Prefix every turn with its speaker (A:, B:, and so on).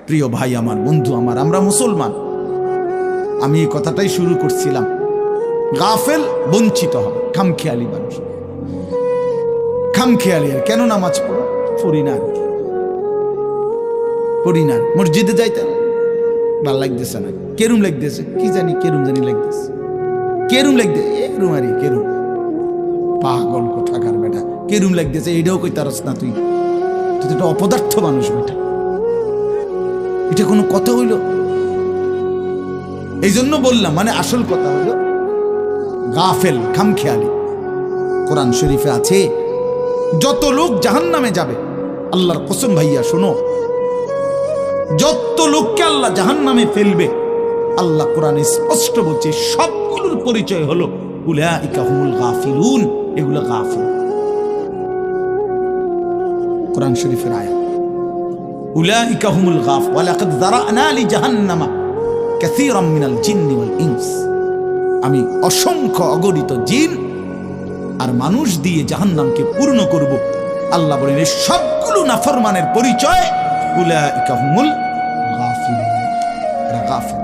A: প্রিয় ভাই আমার, বন্ধু আমার, আমরা মুসলমান। আমি এই কথাটাই শুরু করছিলাম, গাফেল বঞ্চিত হবে, খামখেয়ালি মানুষ, খামখেয়ালি। আর কেন নামাজ পড়ি না, মসজিদে যাইতে ভাল লাগতেছে না, কেরুম লাগতেছে, কি জানি কেরুম জানি লাগতেছে, কেরুম লাগতেছে, এরুম আরে কেরুম, পাগল কোথাকার বেটা, কেরুম লাগতেছে এইটাও কই তারস না, তুই তো একটা অপদার্থ মানুষ বেটা, এটা কোনো কথা হইল? এই জন্য বললাম, মানে আসল কথা হইল গাফেল, খামখেয়ালি। কোরআন শরীফে আছে যত লোক জাহান্নামে যাবে, আল্লাহর কসম ভাইয়া শোনো, যত লোককে আল্লাহ জাহান্নামে ফেলবে, আল্লাহ কোরআনে স্পষ্ট বলছে সবগুলোর পরিচয় হলো উলাইকা হুমুল গাফিলুন, এগুলো গাফিল। কোরআন শরীফের আয়াত, উলাইকা হুমুল গাফ ওয়া লাকাদ যারানা লি জাহান্নামা কাসীরাম মিনাল জিন্নি ওয়াল ইনস। আমি অসংখ্য অগণিত জিন আর মানুষ দিয়ে জাহান্নামকে পূর্ণ করব। আল্লাহ বলেন এই সবগুলো নাফরমানের পরিচয় উলাইকা হুমুল গাফিলুন, গাফিল।